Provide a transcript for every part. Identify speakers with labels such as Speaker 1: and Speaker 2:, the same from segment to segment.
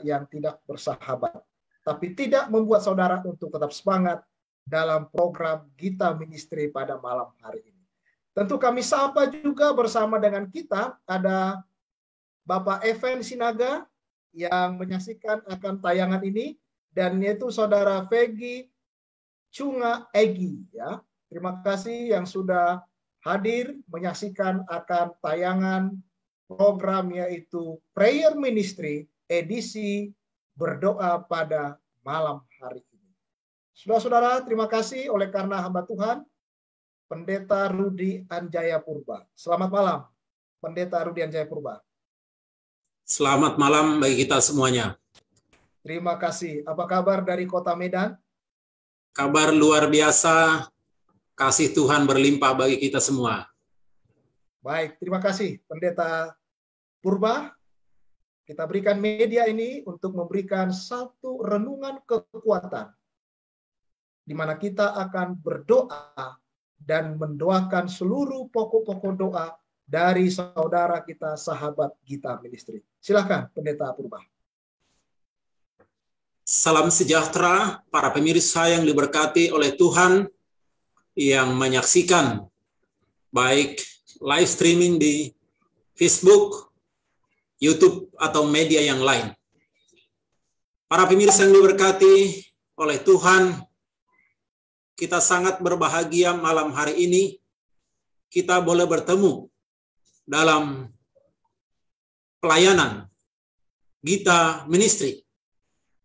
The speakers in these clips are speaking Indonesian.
Speaker 1: yang tidak bersahabat, tapi tidak membuat saudara untuk tetap semangat dalam program Gita Ministry pada malam hari ini. Tentu kami sapa juga bersama dengan kita ada Bapak Evan Sinaga yang menyaksikan akan tayangan ini, dan yaitu saudara Peggy Cunga Egi, ya. Terima kasih yang sudah hadir menyaksikan akan tayangan program yaitu Prayer Ministry edisi berdoa pada malam hari ini. Saudara-saudara, terima kasih oleh karena hamba Tuhan, Pendeta Rudi Anjaya Purba. Selamat malam, Pendeta Rudi Anjaya Purba.
Speaker 2: Selamat malam bagi kita semuanya.
Speaker 1: Terima kasih. Apa kabar dari kota Medan?
Speaker 2: Kabar luar biasa, kasih Tuhan berlimpah bagi kita semua.
Speaker 1: Baik, terima kasih Pendeta Purba. Kita berikan media ini untuk memberikan satu renungan kekuatan, di mana kita akan berdoa dan mendoakan seluruh pokok-pokok doa dari saudara kita, sahabat Gita Ministry. Silakan Pendeta Purba.
Speaker 2: Salam sejahtera para pemirsa yang diberkati oleh Tuhan yang menyaksikan baik live streaming di Facebook, YouTube, atau media yang lain. Para pemirsa yang diberkati oleh Tuhan, kita sangat berbahagia malam hari ini kita boleh bertemu dalam pelayanan Gita Ministry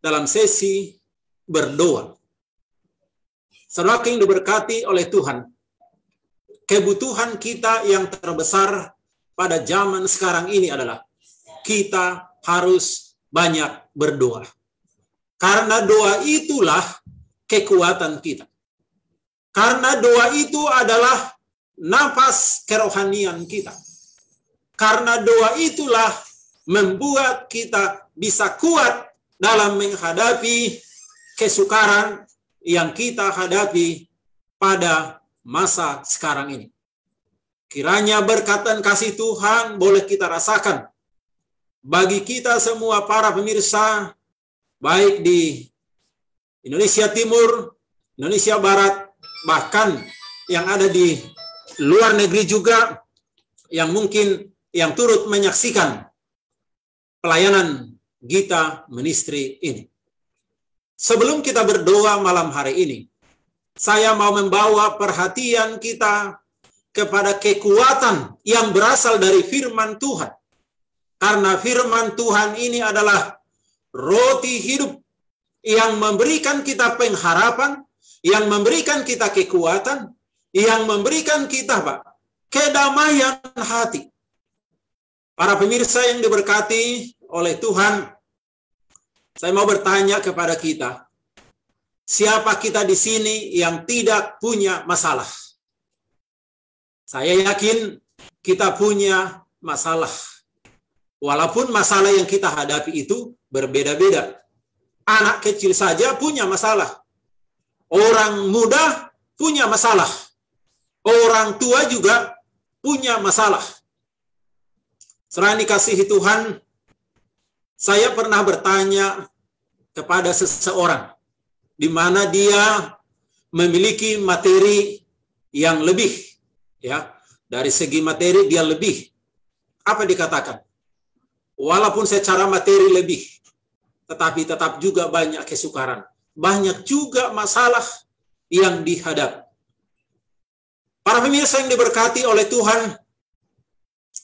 Speaker 2: dalam sesi berdoa. Saudara yang diberkati oleh Tuhan, kebutuhan kita yang terbesar pada zaman sekarang ini adalah kita harus banyak berdoa. Karena doa itulah kekuatan kita. Karena doa itu adalah nafas kerohanian kita. Karena doa itulah membuat kita bisa kuat dalam menghadapi kesukaran yang kita hadapi pada masa sekarang ini. Kiranya berkat dan kasih Tuhan boleh kita rasakan bagi kita semua para pemirsa, baik di Indonesia Timur, Indonesia Barat, bahkan yang ada di luar negeri juga, yang mungkin yang turut menyaksikan pelayanan Gita Ministry ini. Sebelum kita berdoa malam hari ini, saya mau membawa perhatian kita kepada kekuatan yang berasal dari firman Tuhan. Karena firman Tuhan ini adalah roti hidup yang memberikan kita pengharapan, yang memberikan kita kekuatan, yang memberikan kita kedamaian hati. Para pemirsa yang diberkati oleh Tuhan, saya mau bertanya kepada kita, siapa kita di sini yang tidak punya masalah? Saya yakin kita punya masalah. Walaupun masalah yang kita hadapi itu berbeda-beda. Anak kecil saja punya masalah. Orang muda punya masalah. Orang tua juga punya masalah. Selain dikasihi Tuhan, saya pernah bertanya kepada seseorang di mana dia memiliki materi yang lebih, ya, dari segi materi dia lebih. Apa dikatakan? Walaupun secara materi lebih, tetapi tetap juga banyak kesukaran. Banyak juga masalah yang dihadapi. Para pemirsa yang diberkati oleh Tuhan,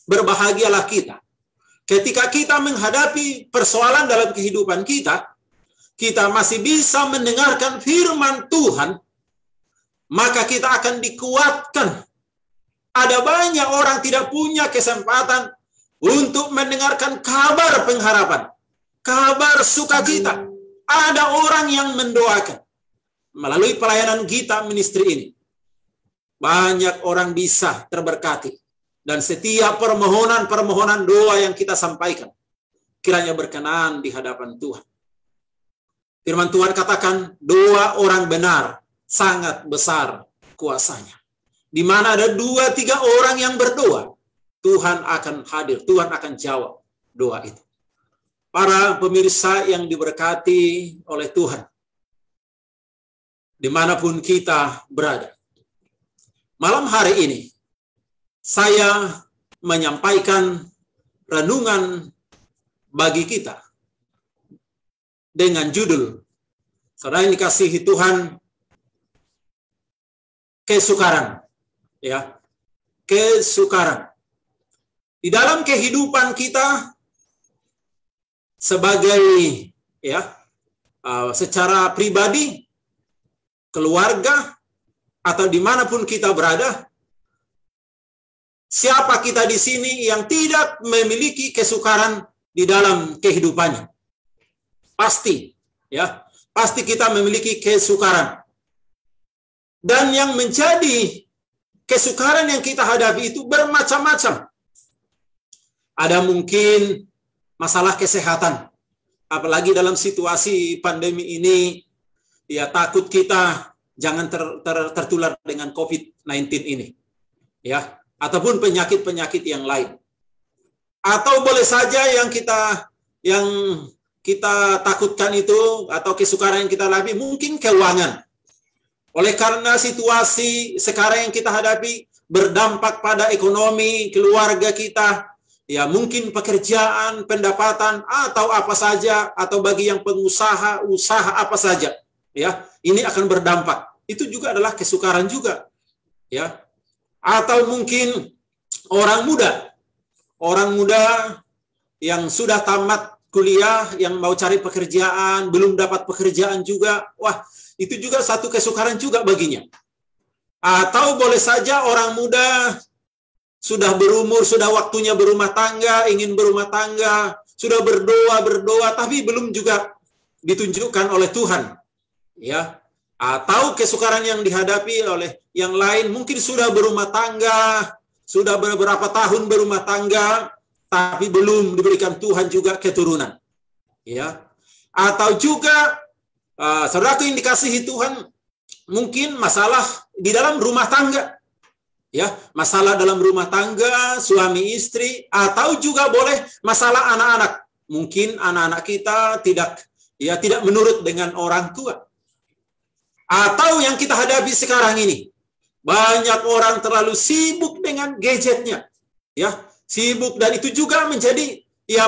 Speaker 2: berbahagialah kita. Ketika kita menghadapi persoalan dalam kehidupan kita, kita masih bisa mendengarkan firman Tuhan, maka kita akan dikuatkan. Ada banyak orang tidak punya kesempatan untuk mendengarkan kabar pengharapan, kabar sukacita. Ada orang yang mendoakan melalui pelayanan Gita Ministry ini. Banyak orang bisa terberkati. Dan setiap permohonan-permohonan doa yang kita sampaikan, kiranya berkenan di hadapan Tuhan. Firman Tuhan katakan, doa orang benar sangat besar kuasanya. Di mana ada 2-3 orang yang berdoa, Tuhan akan hadir, Tuhan akan jawab doa itu. para pemirsa yang diberkati oleh Tuhan, dimanapun kita berada. Malam hari ini, saya menyampaikan renungan bagi kita dengan judul, saudara yang dikasihi Tuhan, kesukaran. Ya, kesukaran. Di dalam kehidupan kita sebagai secara pribadi, keluarga, atau dimanapun kita berada, siapa kita di sini yang tidak memiliki kesukaran di dalam kehidupannya? Pasti, pasti kita memiliki kesukaran. Dan yang menjadi kesukaran yang kita hadapi itu bermacam-macam. Ada mungkin masalah kesehatan, apalagi dalam situasi pandemi ini, takut kita jangan tertular dengan COVID-19 ini, ataupun penyakit-penyakit yang lain. Atau boleh saja yang kita takutkan itu, atau kesukaran yang kita alami, mungkin keuangan. Oleh karena situasi sekarang yang kita hadapi berdampak pada ekonomi keluarga kita, mungkin pekerjaan, pendapatan, atau apa saja, atau bagi yang pengusaha, usaha apa saja, ini akan berdampak. Itu juga adalah kesukaran juga, Atau mungkin orang muda yang sudah tamat kuliah, yang mau cari pekerjaan, belum dapat pekerjaan juga, itu juga satu kesukaran juga baginya. Atau boleh saja orang muda sudah berumur, sudah waktunya berumah tangga, ingin berumah tangga, sudah berdoa, tapi belum juga ditunjukkan oleh Tuhan. Atau kesukaran yang dihadapi oleh yang lain, mungkin sudah berumah tangga, sudah beberapa tahun berumah tangga, tapi belum diberikan Tuhan juga keturunan. Atau juga saudaraku yang dikasihi Tuhan, mungkin masalah di dalam rumah tangga. Masalah dalam rumah tangga, suami istri, atau juga boleh masalah anak-anak. Mungkin anak-anak kita tidak menurut dengan orang tua. Atau yang kita hadapi sekarang ini, banyak orang terlalu sibuk dengan gadgetnya. Sibuk, dan itu juga menjadi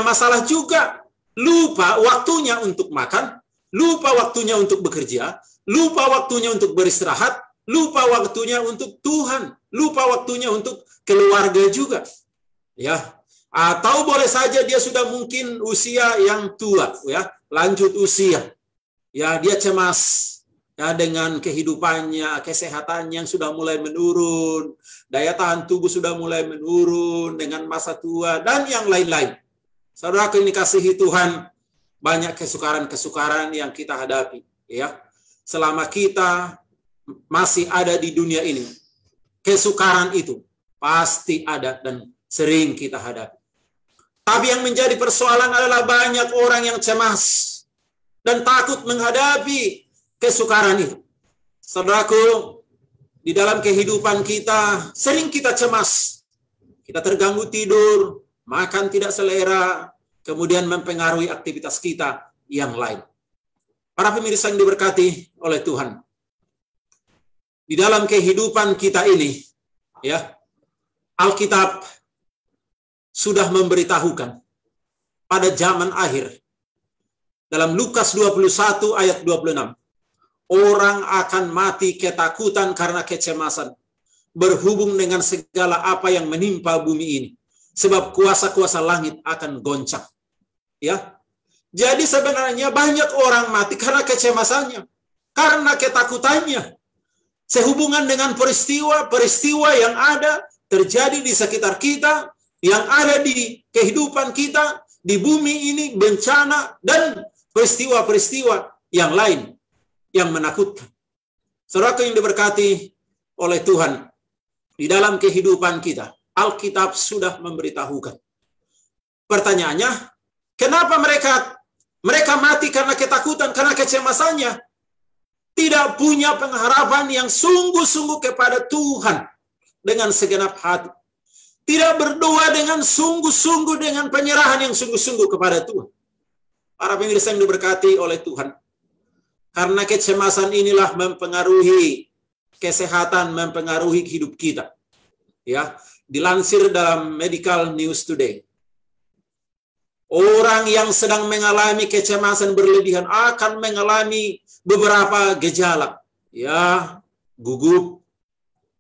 Speaker 2: masalah juga. Lupa waktunya untuk makan, lupa waktunya untuk bekerja, lupa waktunya untuk beristirahat, lupa waktunya untuk Tuhan, lupa waktunya untuk keluarga juga. Atau boleh saja dia sudah mungkin usia yang tua, lanjut usia. Dia cemas dengan kehidupannya, kesehatannya yang sudah mulai menurun, daya tahan tubuh sudah mulai menurun dengan masa tua, dan yang lain-lain. Saudara yang dikasihi Tuhan, banyak kesukaran-kesukaran yang kita hadapi. Selama kita masih ada di dunia ini, kesukaran itu pasti ada dan sering kita hadapi. Tapi yang menjadi persoalan adalah banyak orang yang cemas dan takut menghadapi kesukaran itu. Saudaraku, di dalam kehidupan kita sering kita cemas. Kita terganggu tidur, makan tidak selera, kemudian mempengaruhi aktivitas kita yang lain. Para pemirsa yang diberkati oleh Tuhan, di dalam kehidupan kita ini, Alkitab sudah memberitahukan pada zaman akhir, dalam Lukas 21 ayat 26, orang akan mati ketakutan karena kecemasan, berhubung dengan segala apa yang menimpa bumi ini, sebab kuasa-kuasa langit akan goncang. Jadi sebenarnya banyak orang mati karena kecemasannya, karena ketakutannya, sehubungan dengan peristiwa yang ada terjadi di sekitar kita, yang ada di kehidupan kita, di bumi ini, bencana, dan peristiwa-peristiwa yang lain yang menakutkan. Saudara yang diberkati oleh Tuhan, di dalam kehidupan kita, Alkitab sudah memberitahukan. Pertanyaannya, kenapa mereka mati karena ketakutan, karena kecemasannya? Tidak punya pengharapan yang sungguh-sungguh kepada Tuhan dengan segenap hati. Tidak berdoa dengan sungguh-sungguh, dengan penyerahan yang sungguh-sungguh kepada Tuhan. Para pemirsa yang diberkati oleh Tuhan. Karena kecemasan inilah mempengaruhi kesehatan, mempengaruhi hidup kita. Ya, dilansir dalam Medical News Today. Orang yang sedang mengalami kecemasan berlebihan akan mengalami beberapa gejala. Ya, gugup,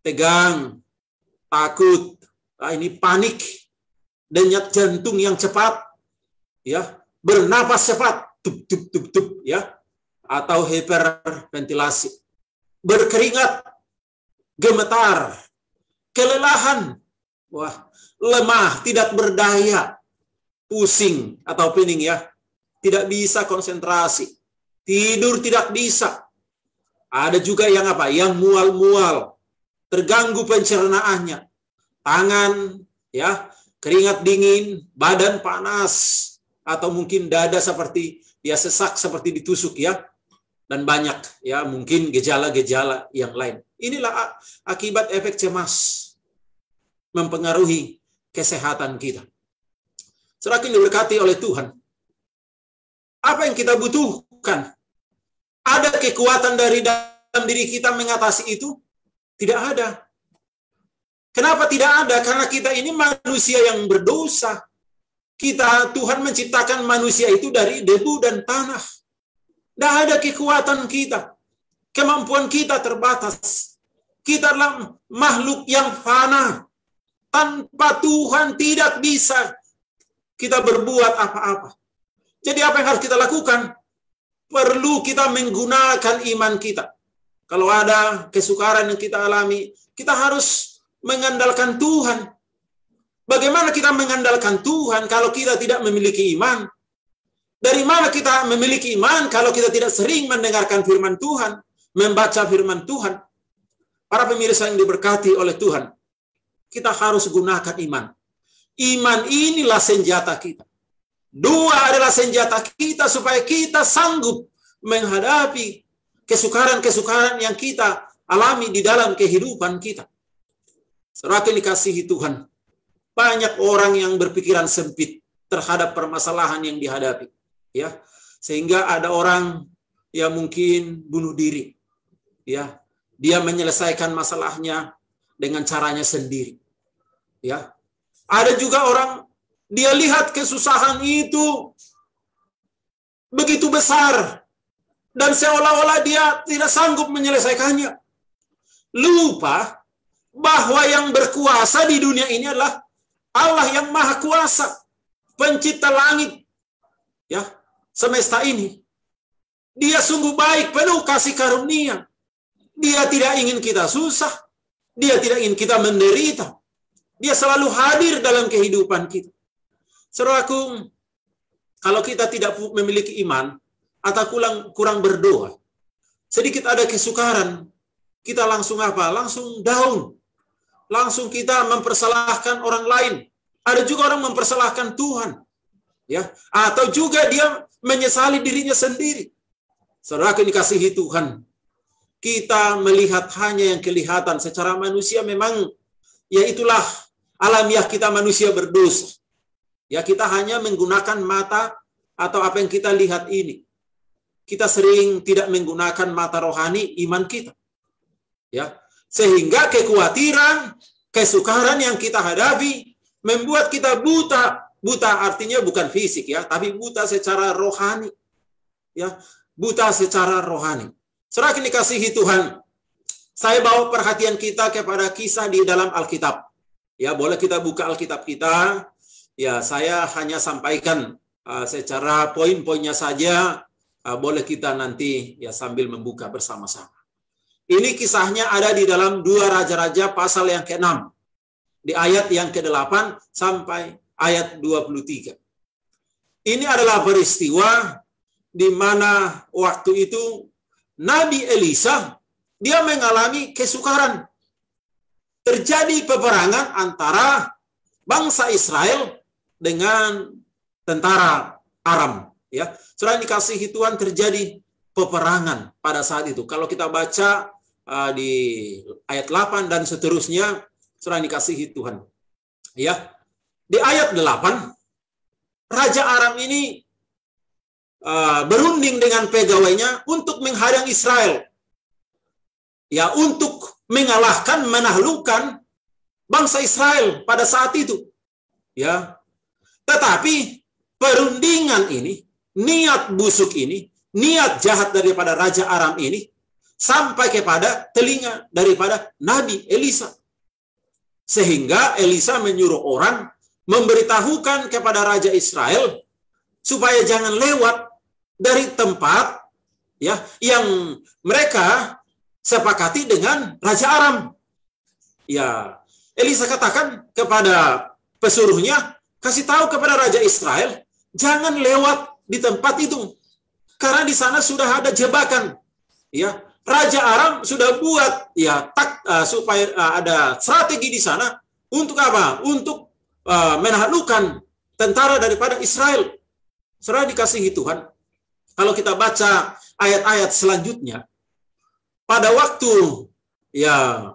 Speaker 2: tegang, takut, ini panik, denyut jantung yang cepat, ya, bernapas cepat, tup tup tup tup, ya, atau hiperventilasi, berkeringat, gemetar, kelelahan, wah, lemah, tidak berdaya, pusing atau pening, ya, tidak bisa konsentrasi, tidur tidak bisa. Ada juga yang apa? Yang mual-mual, terganggu pencernaannya, tangan, ya, keringat dingin, badan panas, atau mungkin dada seperti ya sesak seperti ditusuk, ya, dan banyak, ya, mungkin gejala-gejala yang lain. Inilah akibat efek cemas mempengaruhi kesehatan kita. Semakin diberkati oleh Tuhan. Apa yang kita butuhkan? Ada kekuatan dari dalam diri kita mengatasi itu? Tidak ada. Kenapa tidak ada? Karena kita ini manusia yang berdosa. Tuhan menciptakan manusia itu dari debu dan tanah. Tidak ada kekuatan kita. Kemampuan kita terbatas. Kita adalah makhluk yang fana. Tanpa Tuhan tidak bisa kita berbuat apa-apa. Jadi apa yang harus kita lakukan? Perlu kita menggunakan iman kita. Kalau ada kesukaran yang kita alami, kita harus mengandalkan Tuhan. Bagaimana kita mengandalkan Tuhan kalau kita tidak memiliki iman? Dari mana kita memiliki iman kalau kita tidak sering mendengarkan firman Tuhan, membaca firman Tuhan? Para pemirsa yang diberkati oleh Tuhan, kita harus gunakan iman. Iman inilah senjata kita. Dua adalah senjata kita supaya kita sanggup menghadapi kesukaran-kesukaran yang kita alami di dalam kehidupan kita. Semakin dikasihi Tuhan, banyak orang yang berpikiran sempit terhadap permasalahan yang dihadapi, ya, sehingga ada orang yang mungkin bunuh diri, ya, dia menyelesaikan masalahnya dengan caranya sendiri, ya. Ada juga orang dia lihat kesusahan itu begitu besar dan seolah-olah dia tidak sanggup menyelesaikannya. Lupa bahwa yang berkuasa di dunia ini adalah Allah yang Maha Kuasa, pencipta langit, ya, semesta ini. Dia sungguh baik, penuh kasih karunia. Dia tidak ingin kita susah, dia tidak ingin kita menderita. Dia selalu hadir dalam kehidupan kita. Saudaraku, kalau kita tidak memiliki iman atau kurang berdoa, sedikit ada kesukaran, kita langsung apa? Langsung down. Langsung kita mempersalahkan orang lain. Ada juga orang mempersalahkan Tuhan, ya, atau juga dia menyesali dirinya sendiri. Saudaraku dikasihi Tuhan, kita melihat hanya yang kelihatan secara manusia, memang ya itulah alamiah kita manusia berdosa. Ya, kita hanya menggunakan mata atau apa yang kita lihat ini. Kita sering tidak menggunakan mata rohani iman kita. Ya, sehingga kekhawatiran, kesukaran yang kita hadapi membuat kita buta. Buta artinya bukan fisik, ya, tapi buta secara rohani. Ya, buta secara rohani. Semakin dikasihi Tuhan, saya bawa perhatian kita kepada kisah di dalam Alkitab. Ya, boleh kita buka Alkitab kita. Ya, saya hanya sampaikan secara poin-poinnya saja. Boleh kita nanti ya sambil membuka bersama-sama. Ini kisahnya ada di dalam 2 Raja-Raja pasal yang ke-6. Di ayat yang ke-8 sampai ayat 23. Ini adalah peristiwa di mana waktu itu Nabi Elisa dia mengalami kesukaran. Terjadi peperangan antara bangsa Israel dengan tentara Aram, ya. Saudara dikasihi Tuhan, terjadi peperangan pada saat itu. Kalau kita baca di ayat 8 dan seterusnya, saudara dikasihi Tuhan, ya. Di ayat 8, Raja Aram ini berunding dengan pegawainya untuk menghadang Israel. Ya, untuk mengalahkan, menaklukkan bangsa Israel pada saat itu. Ya. Tetapi perundingan ini, niat busuk ini, niat jahat daripada Raja Aram ini sampai kepada telinga daripada Nabi Elisa. Sehingga Elisa menyuruh orang memberitahukan kepada Raja Israel supaya jangan lewat dari tempat ya yang mereka sepakati dengan Raja Aram. Ya, Elisa katakan kepada pesuruhnya, kasih tahu kepada Raja Israel, jangan lewat di tempat itu. Karena di sana sudah ada jebakan. Ya, Raja Aram sudah buat ya supaya ada strategi di sana untuk apa? Untuk menaklukkan tentara daripada Israel. Saudara dikasihi Tuhan, kalau kita baca ayat-ayat selanjutnya, pada waktu ya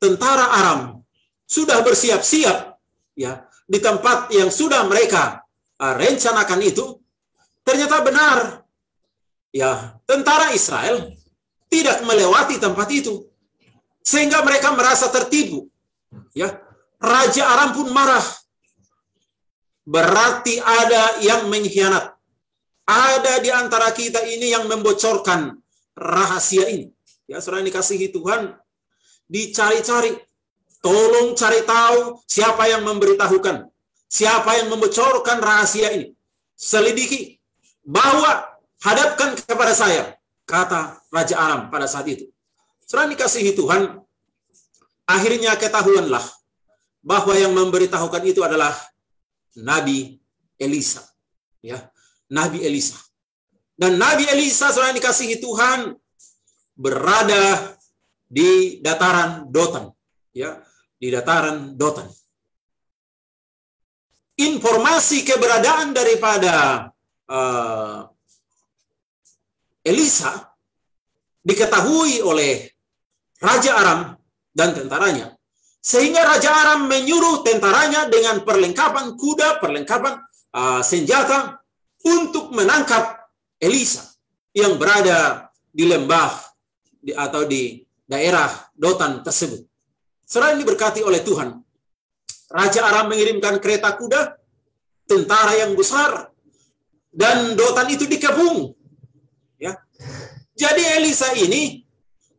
Speaker 2: tentara Aram sudah bersiap-siap ya di tempat yang sudah mereka rencanakan itu, ternyata benar ya tentara Israel tidak melewati tempat itu, sehingga mereka merasa tertipu. Ya, Raja Aram pun marah. Berarti ada yang mengkhianat. Ada di antara kita ini yang membocorkan rahasia ini. Ya, saudara dikasihi Tuhan, dicari-cari. Tolong cari tahu siapa yang memberitahukan, siapa yang membocorkan rahasia ini. Selidiki, bawa, hadapkan kepada saya, kata Raja Aram pada saat itu. Saudara dikasihi Tuhan, akhirnya ketahuanlah bahwa yang memberitahukan itu adalah Nabi Elisa. Ya, Nabi Elisa. Dan Nabi Elisa, saudara dikasihi Tuhan, berada di dataran Dotan. Ya, di dataran Dotan. Informasi keberadaan daripada Elisa diketahui oleh Raja Aram dan tentaranya, sehingga Raja Aram menyuruh tentaranya dengan perlengkapan kuda, perlengkapan senjata untuk menangkap Elisa yang berada di lembah atau di daerah Dotan tersebut. Selain diberkati oleh Tuhan, Raja Aram mengirimkan kereta kuda, tentara yang besar, dan Dotan itu dikepung. Ya. Jadi Elisa ini,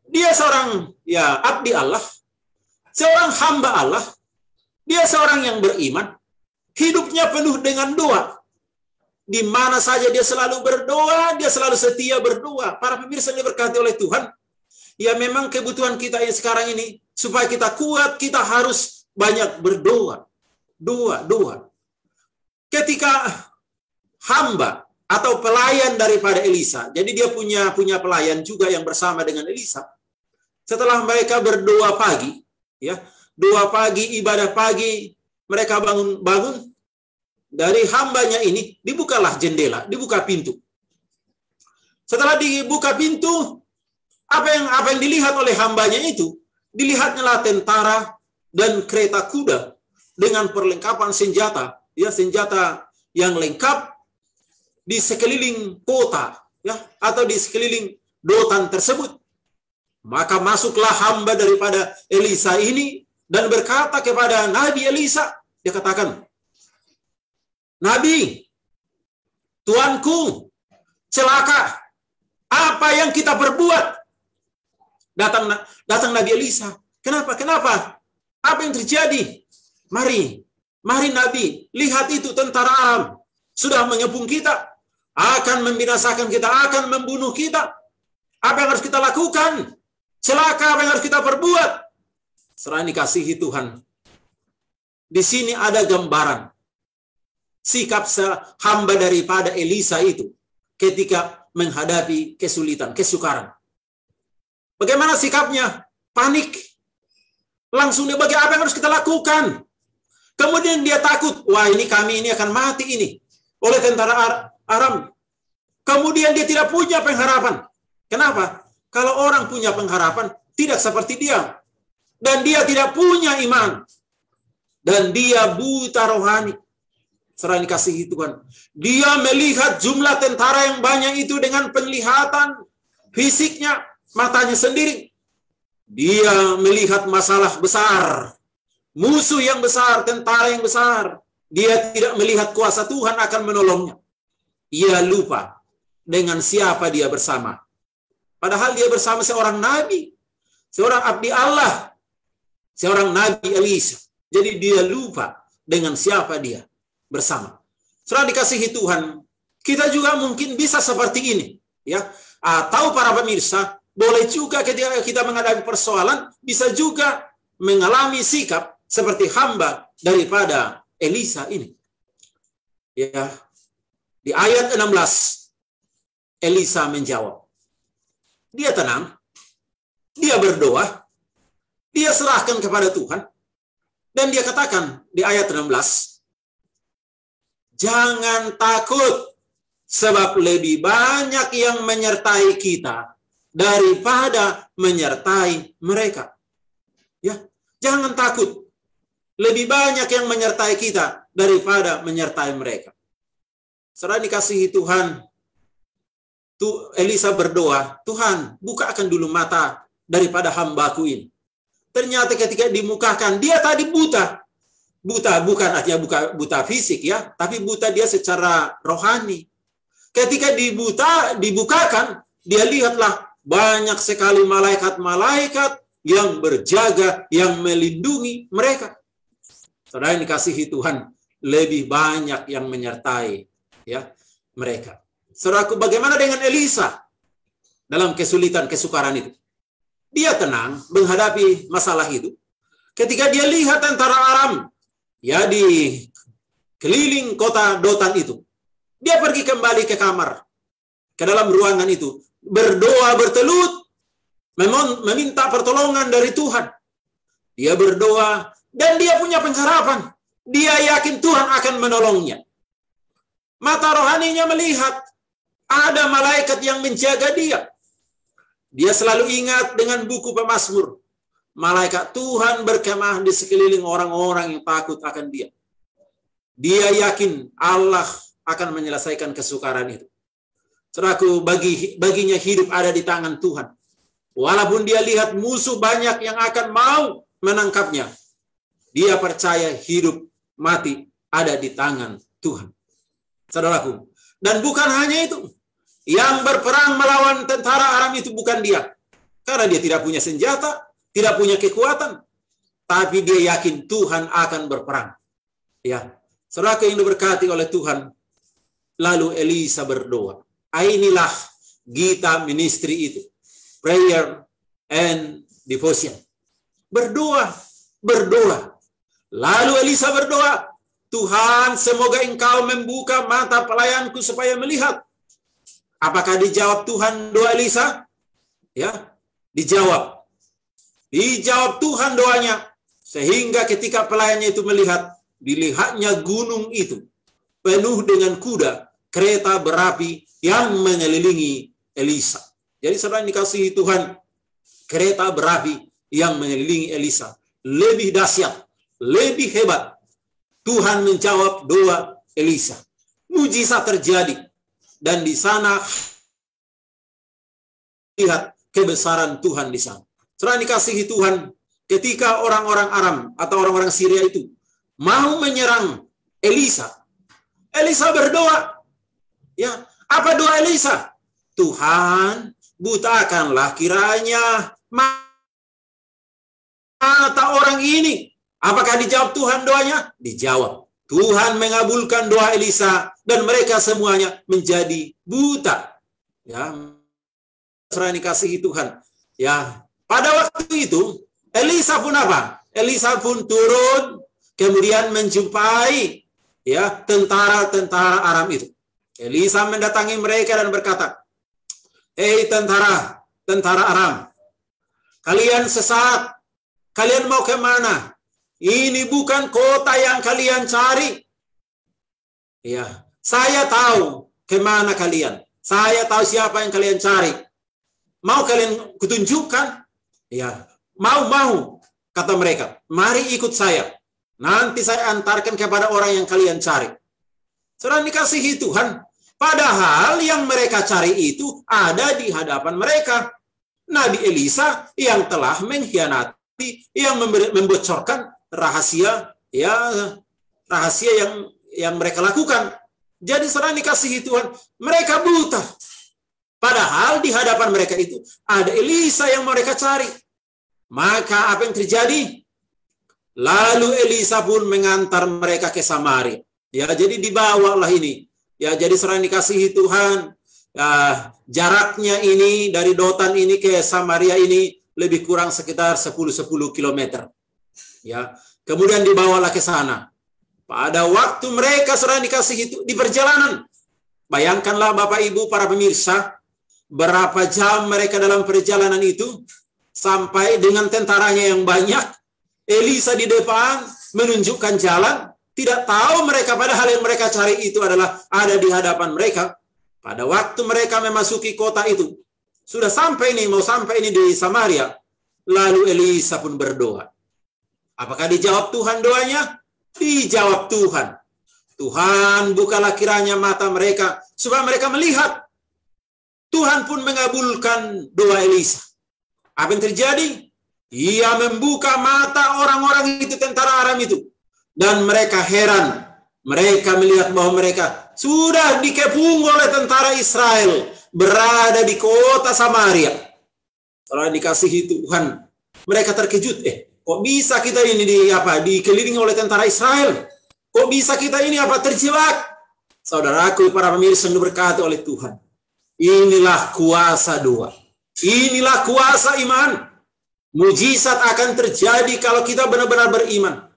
Speaker 2: dia seorang ya abdi Allah, seorang hamba Allah, dia seorang yang beriman, hidupnya penuh dengan doa. Di mana saja dia selalu berdoa, dia selalu setia berdoa. Para pemirsa yang diberkati oleh Tuhan, ya memang kebutuhan kita yang sekarang ini, supaya kita kuat, kita harus banyak berdoa. Doa. Ketika hamba atau pelayan daripada Elisa, jadi dia punya pelayan juga yang bersama dengan Elisa. Setelah mereka berdoa pagi, ya, doa pagi, ibadah pagi, mereka bangun dari hambanya ini, dibukalah jendela, dibuka pintu. Setelah dibuka pintu, apa yang dilihat oleh hambanya itu, dilihatnya tentara dan kereta kuda dengan perlengkapan senjata, ya senjata yang lengkap di sekeliling kota, ya atau di sekeliling Dotan tersebut. Maka masuklah hamba daripada Elisa ini dan berkata kepada Nabi Elisa, dia katakan, Nabi, tuanku, celaka, apa yang kita perbuat? Datang Nabi Elisa. Kenapa? Apa yang terjadi? Mari Nabi, lihat itu tentara Aram sudah mengepung kita, akan membinasakan kita, akan membunuh kita. Apa yang harus kita lakukan? Celaka, apa yang harus kita perbuat? Selain dikasihi Tuhan, di sini ada gambaran sikap hamba daripada Elisa itu ketika menghadapi kesulitan, kesukaran. Bagaimana sikapnya? Panik. Langsung dia bagi apa yang harus kita lakukan. Kemudian dia takut, wah kami ini akan mati ini oleh tentara Aram. Kemudian dia tidak punya pengharapan. Kenapa? Kalau orang punya pengharapan, tidak seperti dia. Dan dia tidak punya iman. Dan dia buta rohani. Saudara dikasihi Tuhan, dia melihat jumlah tentara yang banyak itu dengan penglihatan fisiknya, matanya sendiri. Dia melihat masalah besar, musuh yang besar, tentara yang besar. Dia tidak melihat kuasa Tuhan akan menolongnya. Ia lupa dengan siapa dia bersama. Padahal dia bersama seorang nabi, seorang abdi Allah, seorang nabi Elisa. Jadi dia lupa dengan siapa dia bersama. Saudara dikasihi Tuhan, kita juga mungkin bisa seperti ini, ya. Atau para pemirsa, boleh juga ketika kita menghadapi persoalan, bisa juga mengalami sikap seperti hamba daripada Elisa ini. Ya. Di ayat 16, Elisa menjawab. Dia tenang, dia berdoa, dia serahkan kepada Tuhan, dan dia katakan di ayat 16, jangan takut, sebab lebih banyak yang menyertai kita daripada menyertai mereka. Ya, jangan takut. Lebih banyak yang menyertai kita daripada menyertai mereka. Saudara dikasihi Tuhan, Elisa berdoa, Tuhan, bukakan dulu mata daripada hambaku ini. Ternyata ketika dimukakan, dia tadi buta. Buta bukan artinya buta fisik ya, tapi buta dia secara rohani. Ketika dibukakan, dia lihatlah banyak sekali malaikat-malaikat yang berjaga, yang melindungi mereka. Saudara yang dikasihi Tuhan, lebih banyak yang menyertai ya mereka. Saudaraku, bagaimana dengan Elisa dalam kesulitan, kesukaran itu? Dia tenang menghadapi masalah itu. Ketika dia lihat tentara Aram ya di keliling kota Dotan itu, dia pergi kembali ke kamar, ke dalam ruangan itu, berdoa bertelut, meminta pertolongan dari Tuhan. Dia berdoa dan dia punya pengharapan. Dia yakin Tuhan akan menolongnya. Mata rohaninya melihat ada malaikat yang menjaga dia. Dia selalu ingat dengan buku Pemazmur. Malaikat Tuhan berkemah di sekeliling orang-orang yang takut akan dia. Dia yakin Allah akan menyelesaikan kesukaran itu. Saudaraku, baginya hidup ada di tangan Tuhan. Walaupun dia lihat musuh banyak yang akan mau menangkapnya, dia percaya hidup mati ada di tangan Tuhan. Saudaraku, dan bukan hanya itu, yang berperang melawan tentara Aram itu bukan dia, karena dia tidak punya senjata, tidak punya kekuatan, tapi dia yakin Tuhan akan berperang. Ya, saudaraku yang diberkati oleh Tuhan, lalu Elisa berdoa. Inilah Gita ministry itu, prayer and devotion. Berdoa. Lalu Elisa berdoa, Tuhan, semoga Engkau membuka mata pelayanku supaya melihat. Apakah dijawab Tuhan doa Elisa? Ya, dijawab. Dijawab Tuhan doanya, sehingga ketika pelayannya itu melihat, dilihatnya gunung itu penuh dengan kuda, kereta berapi yang mengelilingi Elisa. Jadi saudara dikasihi Tuhan, kereta berapi yang mengelilingi Elisa lebih dahsyat, lebih hebat. Tuhan menjawab doa Elisa. Mujizat terjadi. Dan di sana lihat kebesaran Tuhan di sana. Saudara dikasihi Tuhan, ketika orang-orang Aram atau orang-orang Syria itu mau menyerang Elisa, Elisa berdoa. Ya, apa doa Elisa? Tuhan, butakanlah kiranya mata orang ini. Apakah dijawab Tuhan doanya? Dijawab. Tuhan mengabulkan doa Elisa dan mereka semuanya menjadi buta. Ya, saudara dikasihi Tuhan. Ya, pada waktu itu Elisa pun apa? Elisa pun turun kemudian menjumpai ya tentara-tentara Aram itu. Elisa mendatangi mereka dan berkata, "Hei tentara Aram, kalian sesat. Kalian mau kemana? Ini bukan kota yang kalian cari. Ya, saya tahu kemana kalian. Saya tahu siapa yang kalian cari. Mau kalian kutunjukkan? Ya, mau, kata mereka. Mari ikut saya. Nanti saya antarkan kepada orang yang kalian cari." Saudara dikasihi Tuhan, padahal yang mereka cari itu ada di hadapan mereka. Nabi Elisa yang telah mengkhianati, yang membocorkan rahasia yang mereka lakukan. Jadi saudara dikasihi Tuhan, mereka buta. Padahal di hadapan mereka itu ada Elisa yang mereka cari. Maka apa yang terjadi? Lalu Elisa pun mengantar mereka ke Samaria. Ya, jadi dibawalah ini. Ya, jadi saudara dikasihi Tuhan, jaraknya ini dari Dotan ini ke Samaria ini lebih kurang sekitar 10 kilometer. Ya, kemudian dibawalah ke sana. Pada waktu mereka saudara dikasihi itu di perjalanan, bayangkanlah Bapak Ibu para pemirsa, berapa jam mereka dalam perjalanan itu sampai dengan tentaranya yang banyak. Elisa di depan menunjukkan jalan, tidak tahu mereka padahal yang mereka cari itu adalah ada di hadapan mereka. Pada waktu mereka memasuki kota itu, sudah sampai ini di Samaria, lalu Elisa pun berdoa. Apakah dijawab Tuhan doanya? Dijawab Tuhan. Tuhan bukalah kiranya mata mereka supaya mereka melihat. Tuhan pun mengabulkan doa Elisa. Apa yang terjadi? Ia membuka mata orang-orang itu, tentara Aram itu. Dan mereka heran. Mereka melihat bahwa mereka sudah dikepung oleh tentara Israel, berada di kota Samaria. Kalau dikasihi Tuhan, mereka terkejut. Kok bisa kita ini dikelilingi oleh tentara Israel? Kok bisa kita ini terjebak? Saudaraku, para pemirsa yang diberkati oleh Tuhan. Inilah kuasa doa. Inilah kuasa iman. Mujizat akan terjadi kalau kita benar-benar beriman.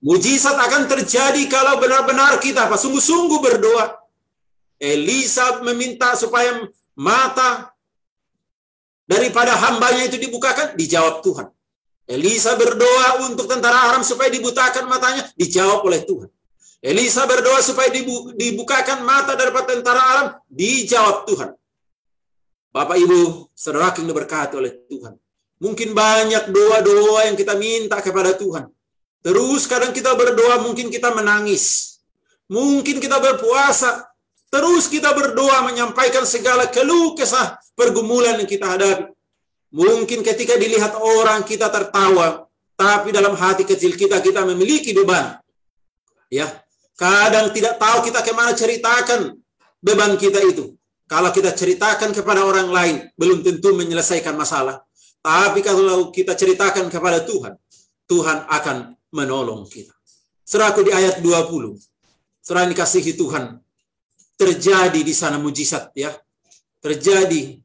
Speaker 2: Mujizat akan terjadi kalau benar-benar kita sungguh-sungguh berdoa. Elisa meminta supaya mata daripada hambanya itu dibukakan, dijawab Tuhan. Elisa berdoa untuk tentara Aram supaya dibutakan matanya, dijawab oleh Tuhan. Elisa berdoa supaya dibukakan mata daripada tentara Aram, dijawab Tuhan. Bapak Ibu, saudara yang diberkati oleh Tuhan. Mungkin banyak doa-doa yang kita minta kepada Tuhan. Terus kadang kita berdoa, mungkin kita menangis. Mungkin kita berpuasa. Terus kita berdoa menyampaikan segala keluh kesah pergumulan yang kita hadapi. Mungkin ketika dilihat orang kita tertawa, tapi dalam hati kecil kita memiliki beban. Ya, kadang tidak tahu kita kemana ceritakan beban kita itu. Kalau kita ceritakan kepada orang lain, belum tentu menyelesaikan masalah. Tapi kalau kita ceritakan kepada Tuhan, Tuhan akan menolong kita. Saudaraku, di ayat 20, saudara dikasihi Tuhan, terjadi di sana mujizat, ya. Terjadi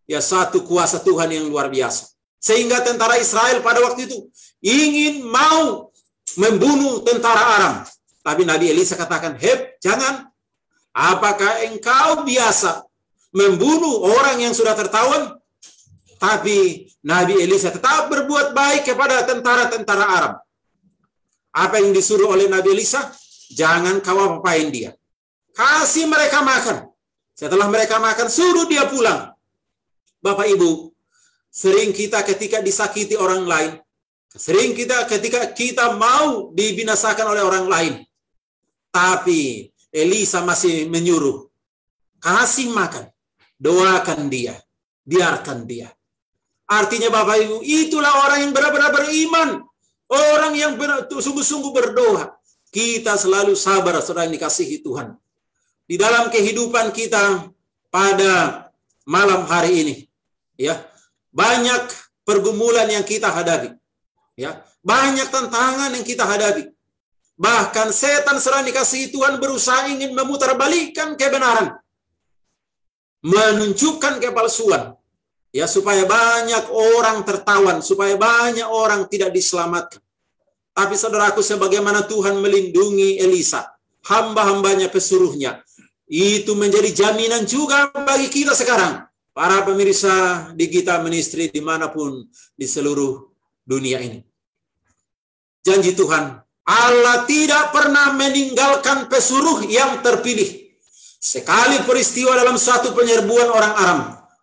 Speaker 2: ya satu kuasa Tuhan yang luar biasa. Sehingga tentara Israel pada waktu itu ingin mau membunuh tentara Aram. Tapi Nabi Elisa katakan, jangan. Apakah engkau biasa membunuh orang yang sudah tertawan? Tapi Nabi Elisa tetap berbuat baik kepada tentara-tentara Aram. Apa yang disuruh oleh Nabi Elisa? Jangan kau apa-apain dia. Kasih mereka makan. Setelah mereka makan, suruh dia pulang. Bapak Ibu, sering kita ketika disakiti orang lain, sering kita ketika kita mau dibinasakan oleh orang lain, tapi Elisa masih menyuruh, kasih makan, doakan dia, biarkan dia. Artinya Bapak Ibu, itulah orang yang benar-benar beriman. Orang yang sungguh-sungguh berdoa. Kita selalu sabar, saudara yang dikasihi Tuhan. Di dalam kehidupan kita pada malam hari ini, ya, banyak pergumulan yang kita hadapi. Ya, banyak tantangan yang kita hadapi. Bahkan setan, saudara yang dikasihi Tuhan, berusaha ingin memutarbalikkan kebenaran. Menunjukkan kepalsuan. Ya, supaya banyak orang tertawan, supaya banyak orang tidak diselamatkan. Tapi saudaraku, sebagaimana Tuhan melindungi Elisa, hamba-hambanya, pesuruhnya, itu menjadi jaminan juga bagi kita sekarang. Para pemirsa di Gita Ministry dimanapun di seluruh dunia ini. Janji Tuhan, Allah tidak pernah meninggalkan pesuruh yang terpilih. Sekali peristiwa dalam suatu penyerbuan orang Aram,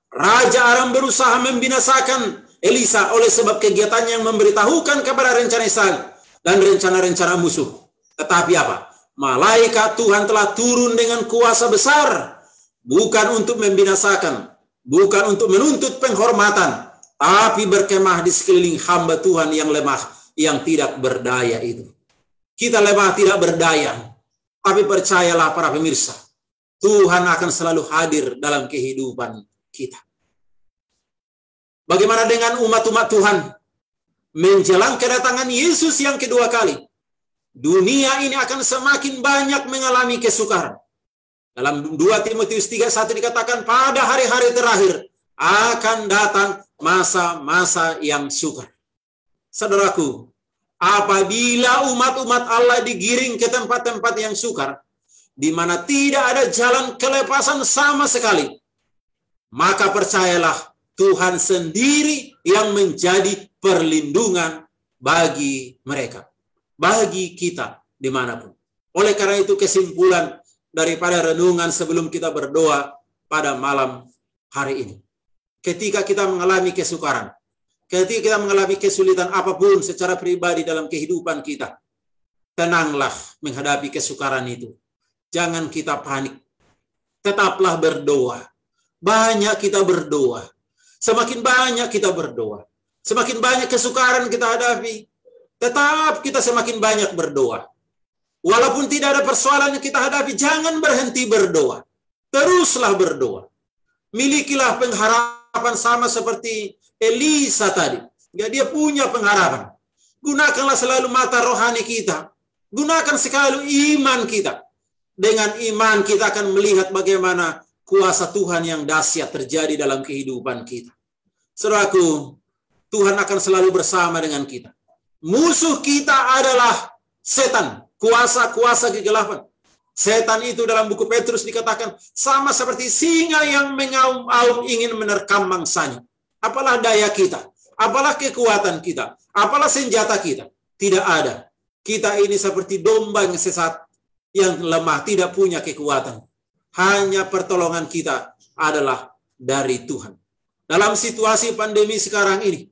Speaker 2: Raja Aram berusaha membinasakan Elisa oleh sebab kegiatannya yang memberitahukan kepada rencana Israel dan rencana-rencana musuh. Tetapi apa? malaikat Tuhan telah turun dengan kuasa besar, bukan untuk membinasakan, bukan untuk menuntut penghormatan, tapi berkemah di sekeliling hamba Tuhan yang lemah, yang tidak berdaya itu. Kita lemah tidak berdaya, tapi percayalah para pemirsa, Tuhan akan selalu hadir dalam kehidupan kita. Bagaimana dengan umat-umat Tuhan menjelang kedatangan Yesus yang kedua kali? Dunia ini akan semakin banyak mengalami kesukaran. Dalam 2 Timotius 3:1 dikatakan pada hari-hari terakhir akan datang masa-masa yang sukar. Saudaraku, apabila umat-umat Allah digiring ke tempat-tempat yang sukar, di mana tidak ada jalan kelepasan sama sekali, maka percayalah Tuhan sendiri yang menjadi perlindungan bagi mereka, bagi kita dimanapun. Oleh karena itu kesimpulan daripada renungan sebelum kita berdoa pada malam hari ini, ketika kita mengalami kesukaran, ketika kita mengalami kesulitan apapun secara pribadi dalam kehidupan kita, tenanglah menghadapi kesukaran itu. Jangan kita panik. Tetaplah berdoa. Banyak kita berdoa. Semakin banyak kita berdoa, semakin banyak kesukaran kita hadapi, tetap kita semakin banyak berdoa. Walaupun tidak ada persoalan yang kita hadapi, jangan berhenti berdoa. Teruslah berdoa. Milikilah pengharapan sama seperti Elisa tadi. Ya, dia punya pengharapan. Gunakanlah selalu mata rohani kita. Gunakan sekali iman kita. Dengan iman kita akan melihat bagaimana kuasa Tuhan yang dahsyat terjadi dalam kehidupan kita. Saudaraku, Tuhan akan selalu bersama dengan kita. Musuh kita adalah setan, kuasa-kuasa kegelapan. Setan itu dalam buku Petrus dikatakan sama seperti singa yang mengaum-aum ingin menerkam mangsanya. Apalah daya kita, apalah kekuatan kita, apalah senjata kita. Tidak ada. Kita ini seperti domba yang sesat, yang lemah, tidak punya kekuatan. Hanya pertolongan kita adalah dari Tuhan. Dalam situasi pandemi sekarang ini,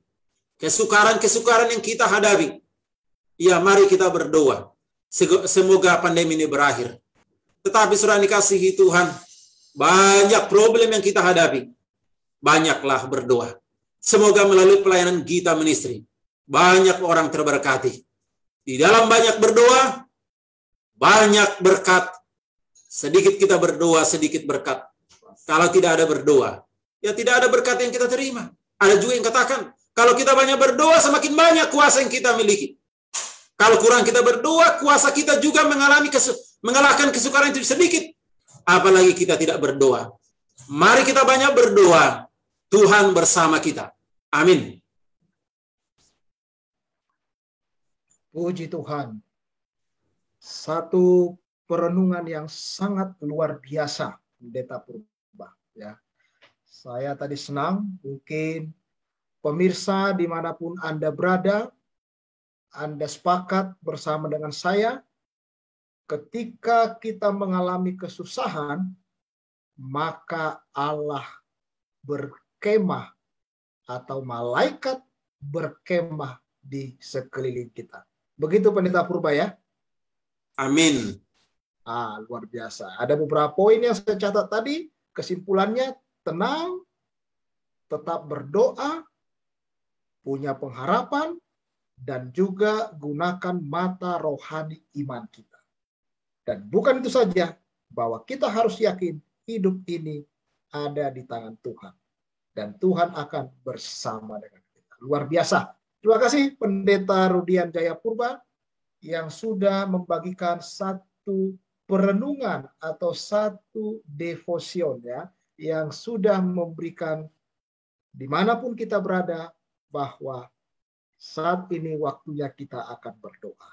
Speaker 2: kesukaran-kesukaran yang kita hadapi, ya mari kita berdoa. Semoga pandemi ini berakhir. Tetapi saudara dikasihi Tuhan, banyak problem yang kita hadapi. Banyaklah berdoa. Semoga melalui pelayanan Gita Ministry, banyak orang terberkati. Di dalam banyak berdoa, banyak berkat. Sedikit kita berdoa, sedikit berkat. Kalau tidak ada berdoa, ya tidak ada berkat yang kita terima. Ada juga yang katakan, kalau kita banyak berdoa, semakin banyak kuasa yang kita miliki. Kalau kurang kita berdoa, kuasa kita juga mengalahkan kesukaran itu sedikit. Apalagi kita tidak berdoa. Mari kita banyak berdoa. Tuhan bersama kita. Amin.
Speaker 1: Puji Tuhan. Satu perenungan yang sangat luar biasa, Pendeta Purba. Ya, saya tadi senang, mungkin pemirsa dimanapun Anda berada, Anda sepakat bersama dengan saya, ketika kita mengalami kesusahan, maka Allah berkemah atau malaikat berkemah di sekeliling kita. Begitu Pendeta Purba ya?
Speaker 2: Amin.
Speaker 1: Luar biasa. Ada beberapa poin yang saya catat tadi. Kesimpulannya, tenang, tetap berdoa, punya pengharapan, dan juga gunakan mata rohani iman kita. Dan bukan itu saja, bahwa kita harus yakin hidup ini ada di tangan Tuhan. Dan Tuhan akan bersama dengan kita. Luar biasa. Terima kasih Pendeta Rudian Jayapurba yang sudah membagikan satu perenungan atau satu devotion ya, yang sudah memberikan dimanapun kita berada bahwa saat ini waktunya kita akan berdoa.